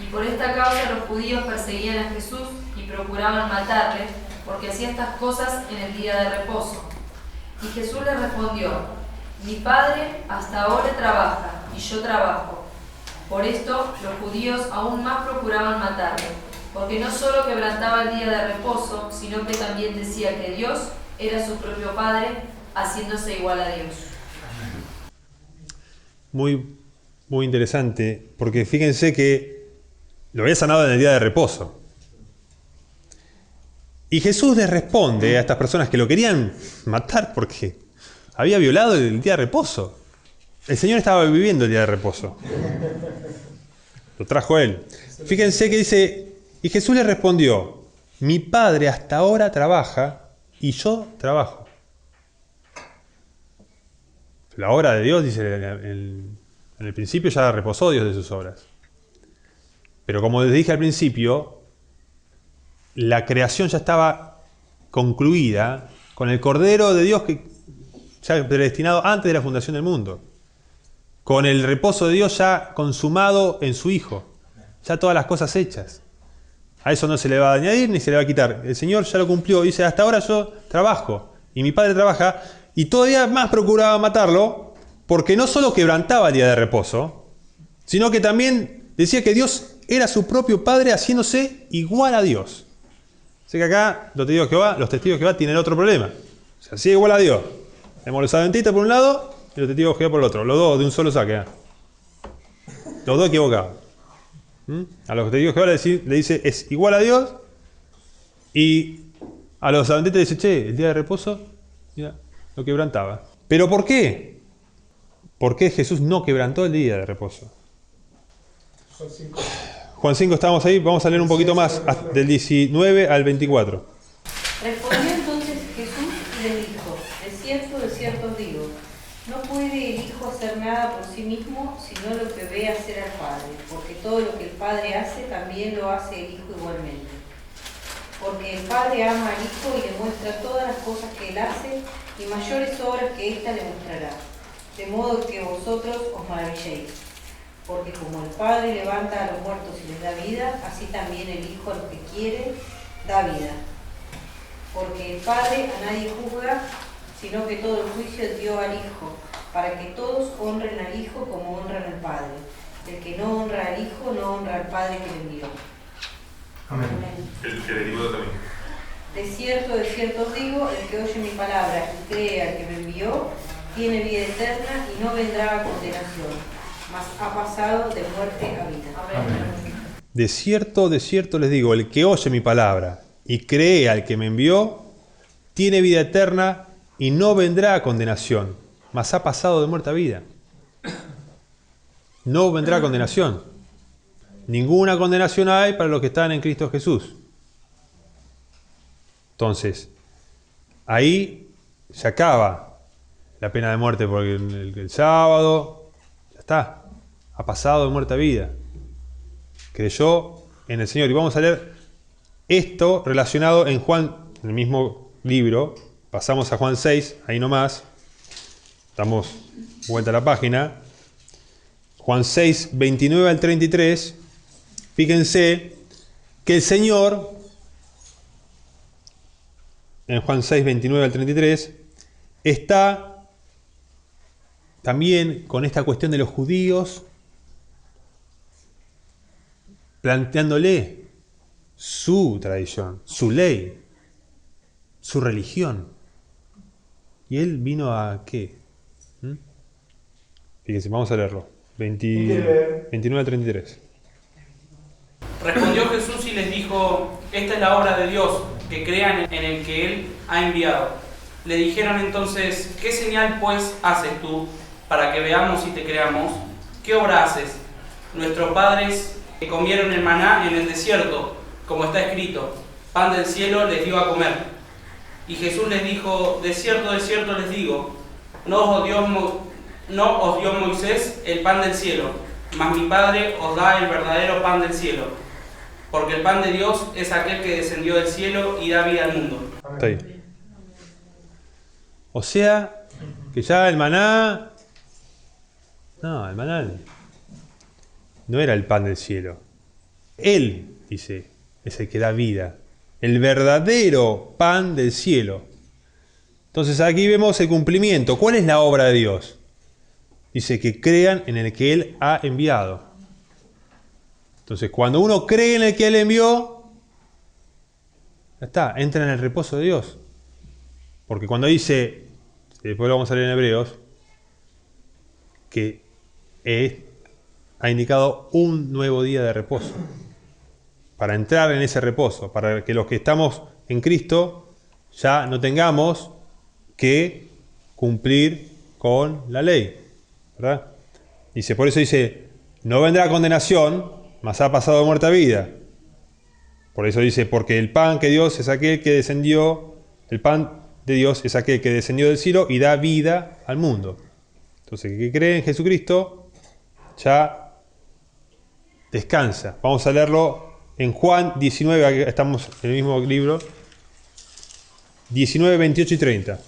Y por esta causa los judíos perseguían a Jesús y procuraban matarle, porque hacía estas cosas en el día de reposo. Y Jesús les respondió, mi Padre hasta ahora trabaja, y yo trabajo. Por esto los judíos aún más procuraban matarle, porque no solo quebrantaba el día de reposo, sino que también decía que Dios era su propio Padre, haciéndose igual a Dios. Muy, muy interesante, porque fíjense que lo había sanado en el día de reposo. Y Jesús les responde a estas personas que lo querían matar porque había violado el día de reposo. El Señor estaba viviendo el día de reposo. Lo trajo Él. Fíjense que dice, y Jesús les respondió, mi Padre hasta ahora trabaja y yo trabajo. La obra de Dios, dice en el principio, ya reposó Dios de sus obras. Pero como les dije al principio, la creación ya estaba concluida con el Cordero de Dios que ya predestinado antes de la fundación del mundo. Con el reposo de Dios ya consumado en su Hijo. Ya todas las cosas hechas. A eso no se le va a añadir ni se le va a quitar. El Señor ya lo cumplió. Dice, hasta ahora yo trabajo y mi Padre trabaja. Y todavía más procuraba matarlo porque no solo quebrantaba el día de reposo, sino que también decía que Dios era su propio Padre haciéndose igual a Dios. Así que acá los testigos de Jehová tienen otro problema. Se hacía igual a Dios. Tenemos los adventistas por un lado y los testigos de Jehová por el otro. Los dos de un solo saque. Los dos equivocados. A los testigos de Jehová le dice es igual a Dios. Y a los adventistas le dice, che, el día de reposo, mira, lo quebrantaba. ¿Pero por qué? ¿Por qué Jesús no quebrantó el día de reposo? Juan 5 estamos ahí, vamos a leer un poquito más, del 19 al 24. Respondió entonces Jesús y les dijo, de cierto os digo, no puede el Hijo hacer nada por sí mismo, sino lo que ve hacer al Padre, porque todo lo que el Padre hace, también lo hace el Hijo igualmente. Porque el Padre ama al Hijo y le muestra todas las cosas que Él hace, y mayores obras que ésta le mostrará, de modo que vosotros os maravilléis. Porque como el Padre levanta a los muertos y les da vida, así también el Hijo a los que quiere da vida. porque el Padre a nadie juzga, sino que todo el juicio dio al Hijo, para que todos honren al Hijo como honran al Padre. El que no honra al Hijo no honra al Padre que le envió. Amén. El que le digo también. De cierto os digo, el que oye mi palabra y cree al que me envió, tiene vida eterna y no vendrá a condenación, mas ha pasado de muerte a vida. Amén. De cierto les digo, el que oye mi palabra y cree al que me envió, tiene vida eterna y no vendrá a condenación, mas ha pasado de muerte a vida. No vendrá a condenación. Ninguna condenación hay para los que están en Cristo Jesús. Entonces, ahí se acaba la pena de muerte porque el sábado, ya está, ha pasado de muerte a vida. Creyó en el Señor. Y vamos a leer esto relacionado en Juan, en el mismo libro. Pasamos a Juan 6, ahí nomás. Damos vuelta a la página. Juan 6, 29 al 33. Fíjense que el Señor, en Juan 6, 29 al 33, está también con esta cuestión de los judíos, planteándole su tradición, su ley, su religión. ¿Y él vino a qué? Fíjense, vamos a leerlo. 29 al 33. Respondió Jesús y les dijo: esta es la obra de Dios, que crean en el que Él ha enviado. Le dijeron entonces: ¿qué señal pues haces tú para que veamos y te creamos? ¿Qué obra haces? Nuestros padres que comieron el maná en el desierto, como está escrito: pan del cielo les dio a comer. Y Jesús les dijo: de cierto les digo, no os dio Moisés el pan del cielo, mas mi Padre os da el verdadero pan del cielo. Porque el pan de Dios es aquel que descendió del cielo y da vida al mundo. Está ahí. O sea, que ya el maná... No, el maná no era el pan del cielo. Él, dice, es el que da vida. El verdadero pan del cielo. Entonces aquí vemos el cumplimiento. ¿Cuál es la obra de Dios? Dice que crean en el que Él ha enviado. Entonces, cuando uno cree en el que Él envió, ya está, entra en el reposo de Dios. Porque cuando dice, después lo vamos a leer en Hebreos, que ha indicado un nuevo día de reposo. Para entrar en ese reposo, para que los que estamos en Cristo ya no tengamos que cumplir con la ley. ¿Verdad? Dice, por eso dice, no vendrá condenación, mas ha pasado de muerte a vida. Por eso dice, porque el pan que Dios es aquel que descendió, el pan de Dios es aquel que descendió del cielo y da vida al mundo. Entonces, el que cree en Jesucristo ya descansa. Vamos a leerlo en Juan 19, aquí estamos en el mismo libro, 19, 28 y 30.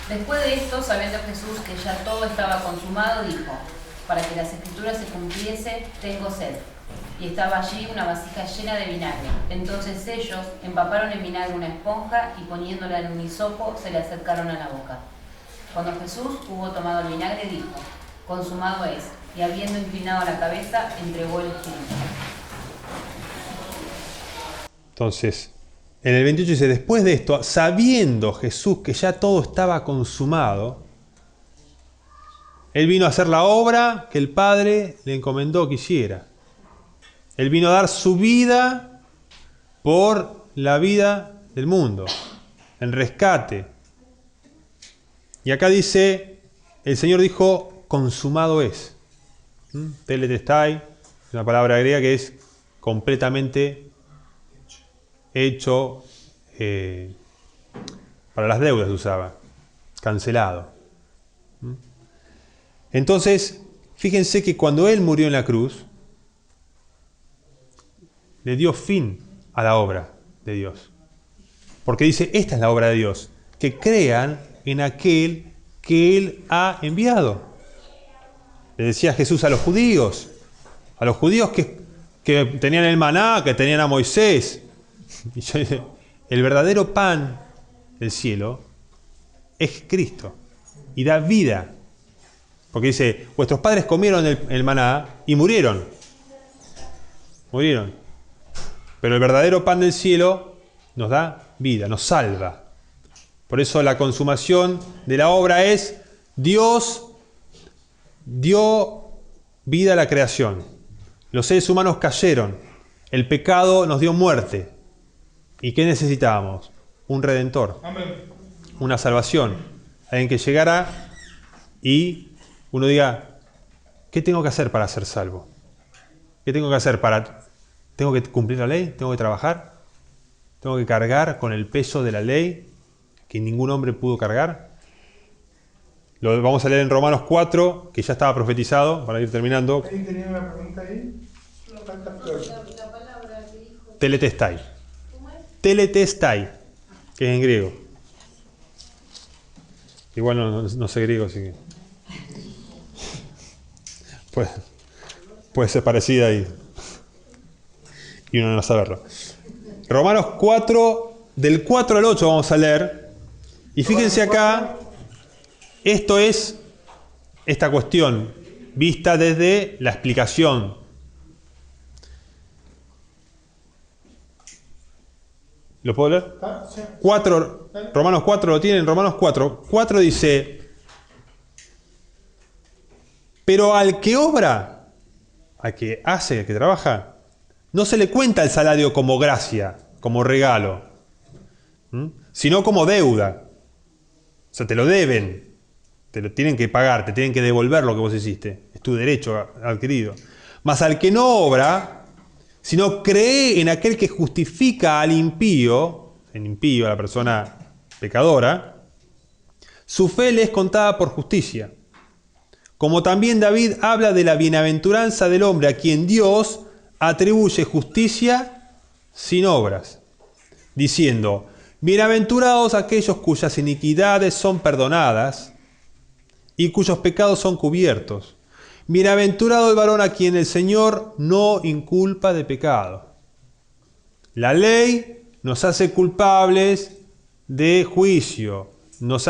Después de esto, sabiendo Jesús que ya todo estaba consumado, dijo: para que las escrituras se cumpliese, tengo sed. Y estaba allí una vasija llena de vinagre. Entonces ellos empaparon en vinagre una esponja y poniéndola en un hisopo se le acercaron a la boca. Cuando Jesús hubo tomado el vinagre, dijo: consumado es. Y habiendo inclinado la cabeza, entregó el espíritu. Entonces, en el 28 dice, después de esto, sabiendo Jesús que ya todo estaba consumado, Él vino a hacer la obra que el Padre le encomendó que hiciera. Él vino a dar su vida por la vida del mundo, en rescate. Y acá dice, el Señor dijo, consumado es. Teletestai, es una palabra griega que es completamente hecho, para las deudas se usaba, cancelado. Entonces, fíjense que cuando Él murió en la cruz, le dio fin a la obra de Dios. Porque dice, esta es la obra de Dios, que crean en aquel que Él ha enviado. Le decía Jesús a los judíos que tenían el maná, que tenían a Moisés. Y yo dije, el verdadero pan del cielo es Cristo y da vida. Porque dice, vuestros padres comieron el maná y murieron. Murieron. Pero el verdadero pan del cielo nos da vida, nos salva. Por eso la consumación de la obra es Dios dio vida a la creación. Los seres humanos cayeron. El pecado nos dio muerte. ¿Y qué necesitábamos? Un redentor. Una salvación. Alguien que llegara y uno diga, ¿qué tengo que hacer para ser salvo? ¿Qué tengo que hacer para... ¿Tengo que cumplir la ley? ¿Tengo que trabajar? ¿Tengo que cargar con el peso de la ley que ningún hombre pudo cargar? Lo vamos a leer en Romanos 4, que ya estaba profetizado, para ir terminando. ¿Alguien tenía una pregunta ahí? Teletestai. Teletestai, que es en griego. Igual no sé griego, así que... Puede ser parecida y uno no saberlo. Romanos 4, del 4 al 8 vamos a leer. Y fíjense acá, esto es esta cuestión vista desde la explicación. ¿Lo puedo leer? 4, Romanos 4 lo tienen, Romanos 4. 4 dice, pero al que obra, al que hace, al que trabaja, no se le cuenta el salario como gracia, como regalo, sino como deuda. O sea, te lo deben, te lo tienen que pagar, te tienen que devolver lo que vos hiciste. Es tu derecho adquirido. Mas al que no obra, sino cree en aquel que justifica al impío, en impío a la persona pecadora, su fe le es contada por justicia. Como también David habla de la bienaventuranza del hombre a quien Dios atribuye justicia sin obras, diciendo, bienaventurados aquellos cuyas iniquidades son perdonadas y cuyos pecados son cubiertos. Bienaventurado el varón a quien el Señor no inculpa de pecado. La ley nos hace culpables de juicio, nos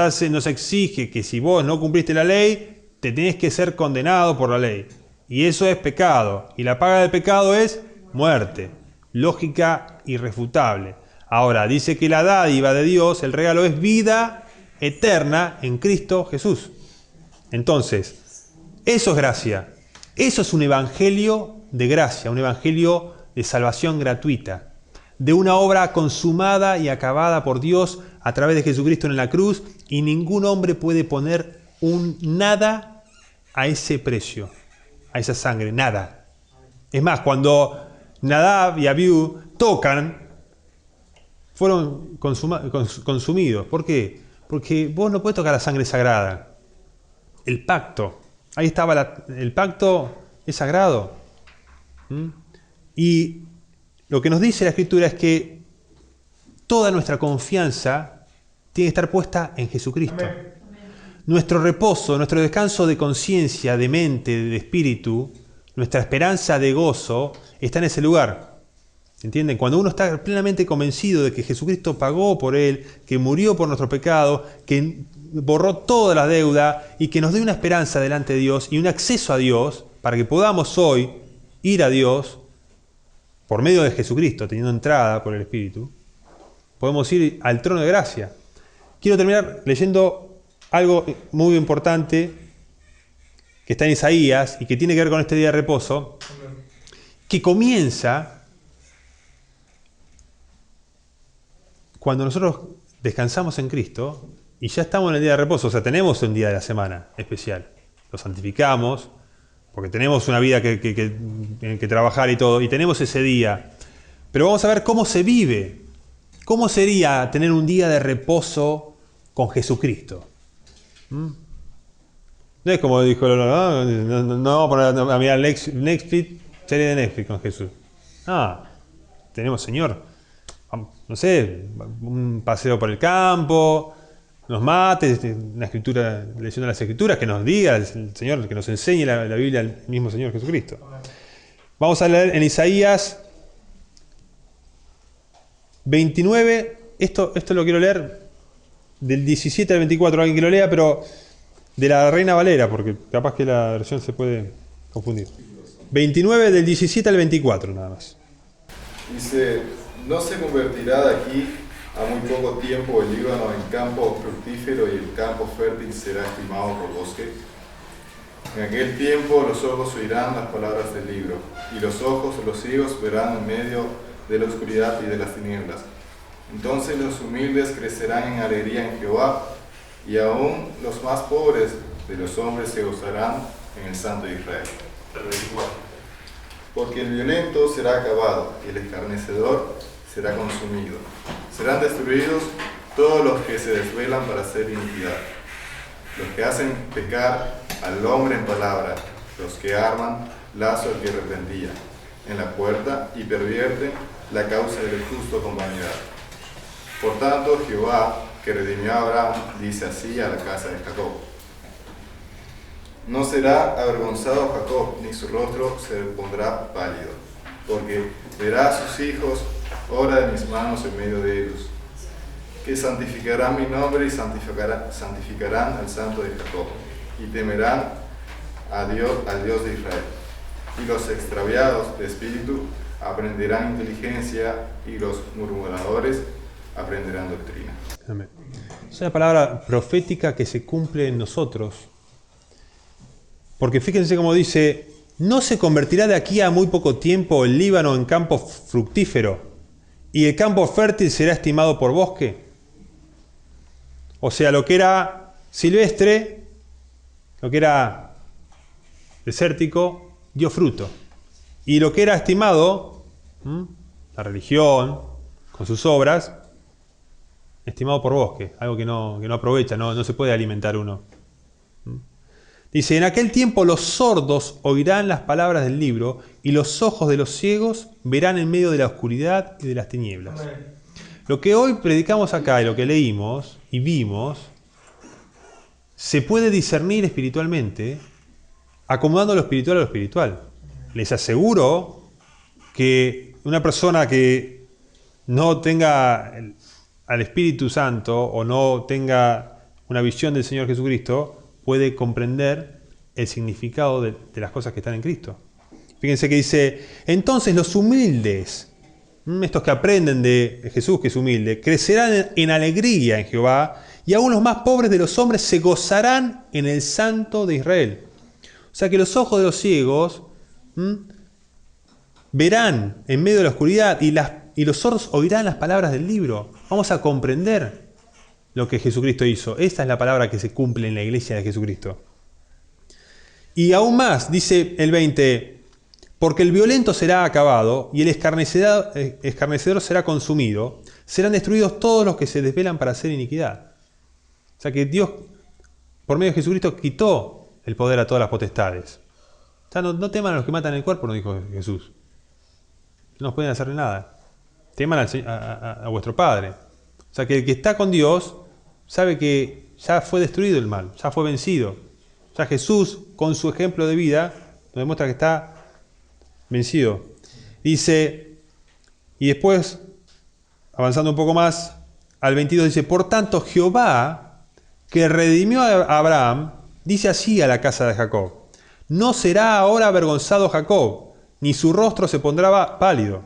exige que si vos no cumpliste la ley, te tenés que ser condenado por la ley. Y eso es pecado. Y la paga del pecado es muerte. Lógica irrefutable. Ahora, dice que la dádiva de Dios, el regalo, es vida eterna en Cristo Jesús. Entonces, eso es gracia. Eso es un evangelio de gracia, un evangelio de salvación gratuita, de una obra consumada y acabada por Dios a través de Jesucristo en la cruz, y ningún hombre puede poner nada a ese precio, a esa sangre, nada. Es más, cuando Nadab y Abiú tocan, fueron consumidos. ¿Por qué? Porque vos no podés tocar la sangre sagrada. El pacto, ahí estaba el pacto es sagrado. Y lo que nos dice la Escritura es que toda nuestra confianza tiene que estar puesta en Jesucristo. Amén. Nuestro reposo, nuestro descanso de conciencia, de mente, de espíritu, nuestra esperanza de gozo está en ese lugar. ¿Entienden? Cuando uno está plenamente convencido de que Jesucristo pagó por él, que murió por nuestro pecado, que borró toda la deuda y que nos dio una esperanza delante de Dios y un acceso a Dios para que podamos hoy ir a Dios por medio de Jesucristo, teniendo entrada por el Espíritu, podemos ir al trono de gracia. Quiero terminar leyendo algo muy importante que está en Isaías y que tiene que ver con este día de reposo, que comienza cuando nosotros descansamos en Cristo y ya estamos en el día de reposo. O sea, tenemos un día de la semana especial, lo santificamos porque tenemos una vida que trabajar y todo, y tenemos ese día. Pero vamos a ver cómo se vive. ¿Cómo sería tener un día de reposo con Jesucristo? No es como dijo, no vamos a poner a mirar Netflix, serie de Netflix con Jesús. Tenemos Señor. No sé, un paseo por el campo, nos mates, una escritura, leyendo las escrituras, que nos diga el Señor, que nos enseñe la Biblia el mismo Señor Jesucristo. Vamos a leer en Isaías 29, esto lo quiero leer del 17 al 24, alguien que lo lea, pero de la Reina Valera, porque capaz que la versión se puede confundir. 29 del 17 al 24 nada más. Dice, no se convertirá de aquí a muy poco tiempo el Líbano en campo fructífero y el campo fértil será estimado por bosque. En aquel tiempo los ojos oirán las palabras del libro, y los ojos de los ciegos verán en medio de la oscuridad y de las tinieblas. Entonces los humildes crecerán en alegría en Jehová, y aún los más pobres de los hombres se gozarán en el Santo de Israel. Porque el violento será acabado, y el escarnecedor será consumido. Serán destruidos todos los que se desvelan para hacer iniquidad, los que hacen pecar al hombre en palabra, los que arman lazo al que reprendía en la puerta y pervierten la causa del justo con vanidad. Por tanto, Jehová, que redimió a Abraham, dice así a la casa de Jacob: no será avergonzado Jacob, ni su rostro se pondrá pálido, porque verá a sus hijos obra de mis manos en medio de ellos, que santificarán mi nombre y santificarán al Santo de Jacob, y temerán al Dios de Israel. Y los extraviados de espíritu aprenderán inteligencia, y los murmuradores aprenderán doctrina. Amén. Es una palabra profética que se cumple en nosotros. Porque fíjense cómo dice, ¿no se convertirá de aquí a muy poco tiempo el Líbano en campo fructífero y el campo fértil será estimado por bosque? O sea, lo que era silvestre, lo que era desértico, dio fruto. Y lo que era estimado, la religión, con sus obras, estimado por bosque, algo que no aprovecha, no se puede alimentar uno. Dice, en aquel tiempo los sordos oirán las palabras del libro y los ojos de los ciegos verán en medio de la oscuridad y de las tinieblas. Amén. Lo que hoy predicamos acá y lo que leímos y vimos, se puede discernir espiritualmente, acomodando lo espiritual a lo espiritual. Les aseguro que una persona que no tenga al Espíritu Santo o no tenga una visión del Señor Jesucristo, puede comprender el significado de las cosas que están en Cristo. Fíjense que dice, entonces los humildes, estos que aprenden de Jesús que es humilde, crecerán en alegría en Jehová, y aún los más pobres de los hombres se gozarán en el Santo de Israel. O sea que los ojos de los ciegos verán en medio de la oscuridad y los sordos oirán las palabras del libro. Vamos a comprender lo que Jesucristo hizo. Esta es la palabra que se cumple en la iglesia de Jesucristo. Y aún más, dice el 20, porque el violento será acabado y el escarnecedor será consumido, serán destruidos todos los que se desvelan para hacer iniquidad. O sea que Dios, por medio de Jesucristo, quitó el poder a todas las potestades. O sea, no teman a los que matan el cuerpo, nos dijo Jesús. No nos pueden hacerle nada. Teman a vuestro Padre. O sea que el que está con Dios sabe que ya fue destruido el mal, ya fue vencido. Ya Jesús, con su ejemplo de vida, nos demuestra que está vencido. Dice, y después, avanzando un poco más, al 22 dice, por tanto Jehová, que redimió a Abraham, dice así a la casa de Jacob, no será ahora avergonzado Jacob, ni su rostro se pondrá pálido,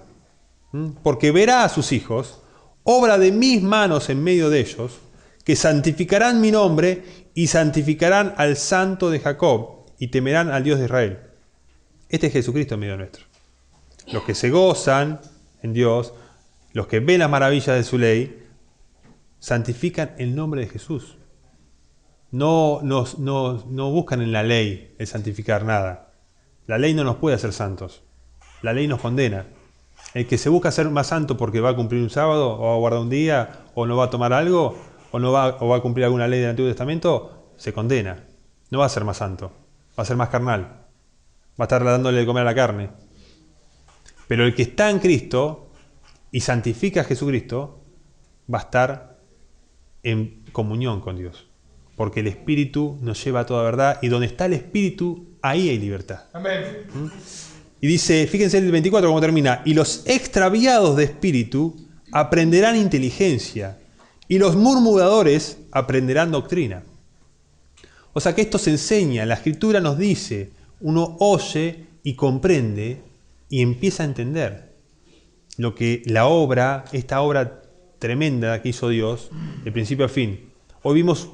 porque verá a sus hijos, obra de mis manos en medio de ellos, que santificarán mi nombre y santificarán al Santo de Jacob y temerán al Dios de Israel. Este es Jesucristo en medio nuestro. Los que se gozan en Dios, los que ven las maravillas de su ley, santifican el nombre de Jesús. No buscan en la ley el santificar nada. La ley no nos puede hacer santos. La ley nos condena. El que se busca ser más santo porque va a cumplir un sábado, o va a guardar un día, o no va a tomar algo, o va a cumplir alguna ley del Antiguo Testamento, se condena. No va a ser más santo, va a ser más carnal. Va a estar dándole de comer a la carne. Pero el que está en Cristo y santifica a Jesucristo, va a estar en comunión con Dios. Porque el Espíritu nos lleva a toda verdad, y donde está el Espíritu, ahí hay libertad. Amén. Y dice, fíjense el 24 cómo termina, y los extraviados de espíritu aprenderán inteligencia, y los murmuradores aprenderán doctrina. O sea que esto se enseña, la Escritura nos dice, uno oye y comprende y empieza a entender lo que esta obra tremenda que hizo Dios, de principio a fin. Hoy vimos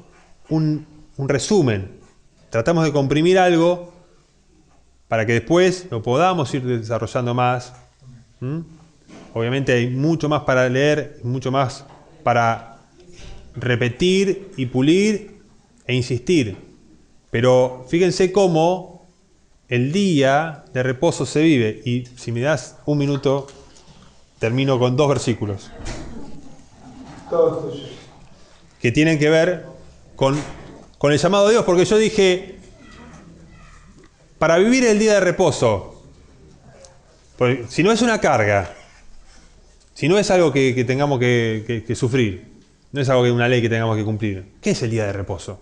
un resumen, tratamos de comprimir algo para que después lo podamos ir desarrollando más. Obviamente hay mucho más para leer, mucho más para repetir y pulir e insistir. Pero fíjense cómo el día de reposo se vive. Y si me das un minuto, termino con 2 versículos. Todo tuyo. Que tienen que ver con el llamado de Dios. Porque yo dije, para vivir el día de reposo, porque si no es una carga, si no es algo que tengamos que sufrir, no es algo que una ley que tengamos que cumplir, ¿qué es el día de reposo?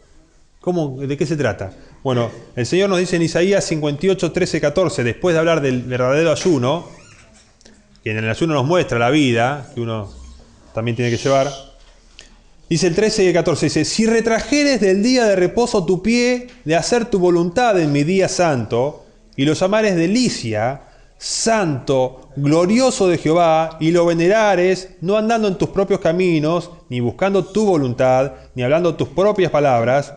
¿De qué se trata? Bueno, el Señor nos dice en Isaías 58, 13, 14, después de hablar del verdadero ayuno, que en el ayuno nos muestra la vida, que uno también tiene que llevar, dice el 13 y el 14, dice, si retrajeres del día de reposo tu pie de hacer tu voluntad en mi día santo, y lo llamares delicia, santo, glorioso de Jehová, y lo venerares, no andando en tus propios caminos, ni buscando tu voluntad, ni hablando tus propias palabras.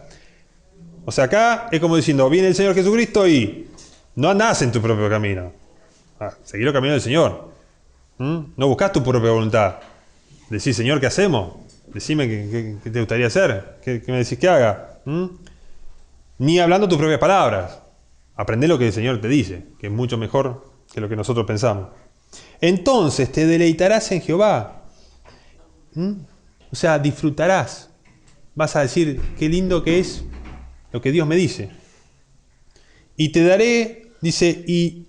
O sea, acá es como diciendo, viene el Señor Jesucristo y no andás en tu propio camino. Seguí los caminos del Señor. No buscás tu propia voluntad. Decís, Señor, ¿qué hacemos? Decime qué te gustaría hacer. ¿Qué me decís que haga? Ni hablando tus propias palabras. Aprendé lo que el Señor te dice, que es mucho mejor que lo que nosotros pensamos. Entonces te deleitarás en Jehová. O sea, disfrutarás. Vas a decir, qué lindo que es lo que Dios me dice. Y te daré, dice, y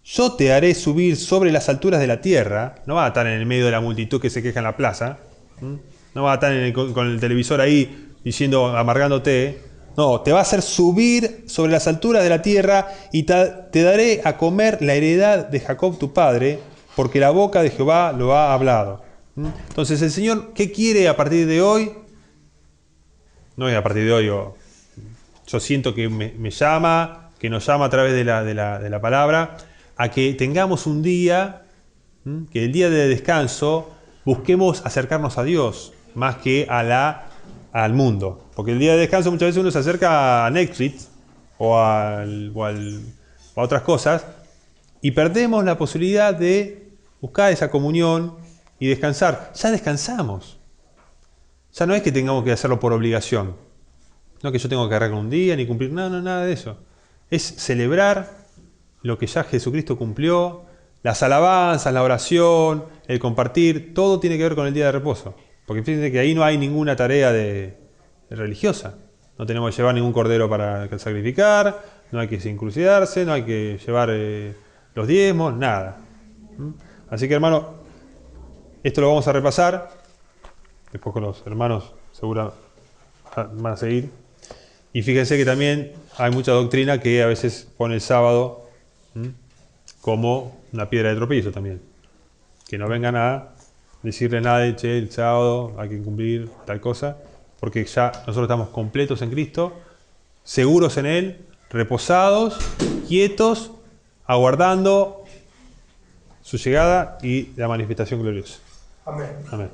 yo te haré subir sobre las alturas de la tierra. No vas a estar en el medio de la multitud que se queja en la plaza. No vas a estar con el televisor ahí diciendo, amargándote. No, te va a hacer subir sobre las alturas de la tierra y te daré a comer la heredad de Jacob tu padre, porque la boca de Jehová lo ha hablado. Entonces el Señor, ¿qué quiere a partir de hoy? No es a partir de hoy, yo siento que me llama, que nos llama a través de la palabra, a que tengamos un día, que el día de descanso busquemos acercarnos a Dios, más que al mundo. Porque el día de descanso muchas veces uno se acerca a Netflix o a otras cosas y perdemos la posibilidad de buscar esa comunión y descansar. Ya descansamos. Ya no es que tengamos que hacerlo por obligación. No que yo tengo que agarrar un día ni cumplir. No, nada de eso. Es celebrar lo que ya Jesucristo cumplió, las alabanzas, la oración, el compartir, todo tiene que ver con el día de reposo. Porque fíjense que ahí no hay ninguna tarea religiosa. No tenemos que llevar ningún cordero para sacrificar, no hay que circuncidarse, no hay que llevar los diezmos, nada. Así que, hermano, esto lo vamos a repasar. Después con los hermanos seguro van a seguir. Y fíjense que también hay mucha doctrina que a veces pone el sábado como una piedra de tropiezo también. Que no vengan a decirle nada de, che, el sábado hay que cumplir tal cosa, porque ya nosotros estamos completos en Cristo, seguros en Él, reposados, quietos, aguardando su llegada y la manifestación gloriosa. Amén. Amén.